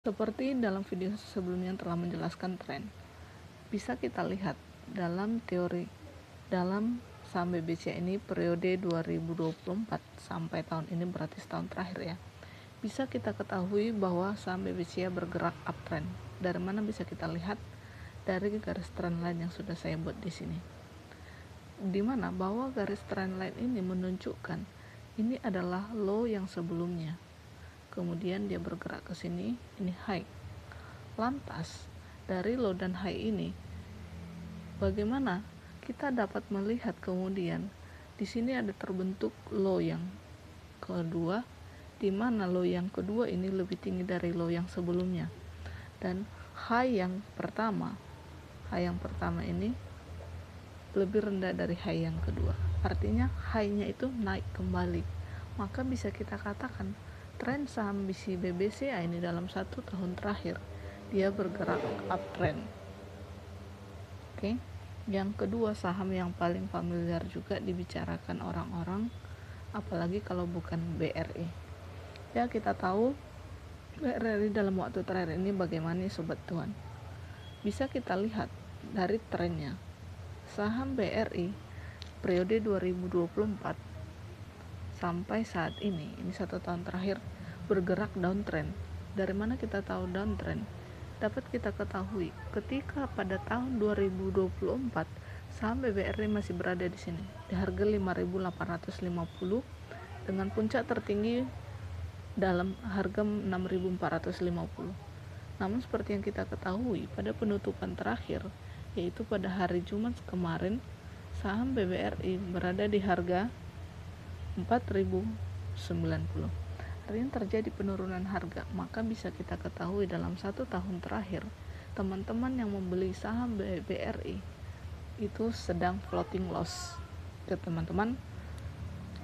Seperti dalam video sebelumnya telah menjelaskan tren, bisa kita lihat dalam teori dalam saham BBC ini periode 2024 sampai tahun ini, berarti setahun terakhir ya. Bisa kita ketahui bahwa saham BBC bergerak uptrend. Dari mana bisa kita lihat? Dari garis trendline yang sudah saya buat di sini. Di mana bahwa garis trendline ini menunjukkan ini adalah low yang sebelumnya. Kemudian dia bergerak ke sini, ini high. Lantas dari low dan high ini bagaimana kita dapat melihat kemudian di sini ada terbentuk low yang kedua, di mana low yang kedua ini lebih tinggi dari low yang sebelumnya, dan high yang pertama ini lebih rendah dari high yang kedua. Artinya high-nya itu naik kembali. Maka bisa kita katakan tren saham BBC ini dalam 1 tahun terakhir dia bergerak uptrend. Oke. Yang kedua, saham yang paling familiar juga dibicarakan orang-orang, apalagi kalau bukan BRI. Ya, kita tahu BRI dalam waktu terakhir ini bagaimana sobat tuan. Bisa kita lihat dari trennya. Saham BRI periode 2024 sampai saat ini 1 tahun terakhir bergerak downtrend. Dari mana kita tahu downtrend? Dapat kita ketahui ketika pada tahun 2024 saham BRI masih berada di sini di harga 5.850 dengan puncak tertinggi dalam harga 6.450. Namun seperti yang kita ketahui pada penutupan terakhir, yaitu pada hari Jumat kemarin, saham BBRI berada di harga 4.090. Artinya terjadi penurunan harga. Maka bisa kita ketahui dalam 1 tahun terakhir teman-teman yang membeli saham BRI itu sedang floating loss. Oke teman-teman,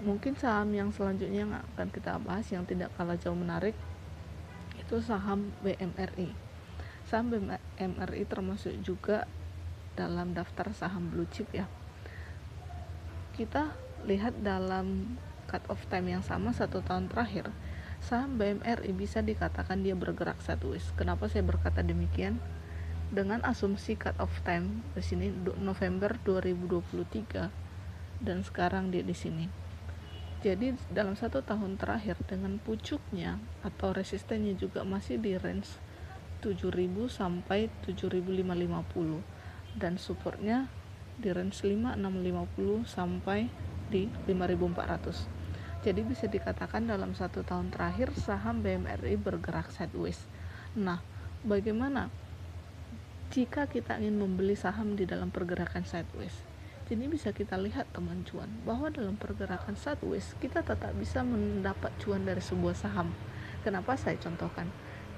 mungkin saham yang selanjutnya yang akan kita bahas yang tidak kalah jauh menarik itu saham BMRI. Saham BMRI termasuk juga dalam daftar saham blue chip ya. Kita lihat dalam cut off time yang sama 1 tahun terakhir, saham BMRI bisa dikatakan dia bergerak sideways. Kenapa saya berkata demikian? Dengan asumsi cut off time di sini November 2023 dan sekarang dia di sini. Jadi dalam 1 tahun terakhir dengan pucuknya atau resistennya juga masih di range 7.000 sampai 7.550 dan supportnya di range 5.650 sampai di 5.400. Jadi bisa dikatakan dalam 1 tahun terakhir saham BMRI bergerak sideways. Nah, bagaimana jika kita ingin membeli saham di dalam pergerakan sideways? Jadi bisa kita lihat teman cuan bahwa dalam pergerakan sideways kita tetap bisa mendapat cuan dari sebuah saham. Kenapa saya contohkan?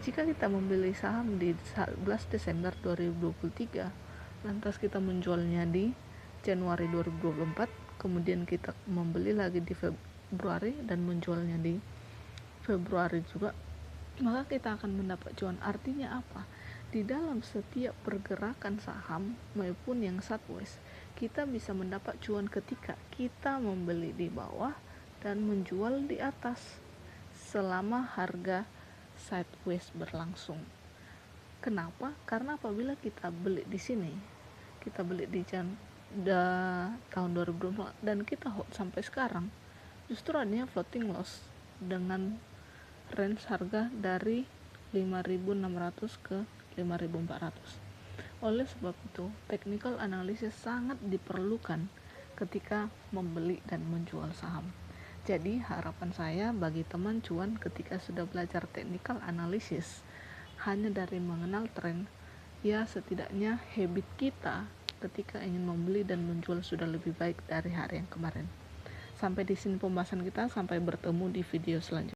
Jika kita membeli saham di 11 Desember 2023, lantas kita menjualnya di Januari 2024, kemudian kita membeli lagi di Februari dan menjualnya di Februari juga, maka kita akan mendapat cuan. Artinya apa? Di dalam setiap pergerakan saham maupun yang sideways, kita bisa mendapat cuan ketika kita membeli di bawah dan menjual di atas selama harga sideways berlangsung. Kenapa? Karena apabila kita beli di sini, kita beli di tahun 2020 dan kita hold sampai sekarang, justru adanya floating loss dengan range harga dari 5.600 ke 5.400. Oleh sebab itu, technical analysis sangat diperlukan ketika membeli dan menjual saham. Jadi harapan saya bagi teman cuan ketika sudah belajar technical analysis hanya dari mengenal tren, ya setidaknya habit kita ketika ingin membeli dan menjual sudah lebih baik dari hari yang kemarin. Sampai di sini pembahasan kita, sampai bertemu di video selanjutnya.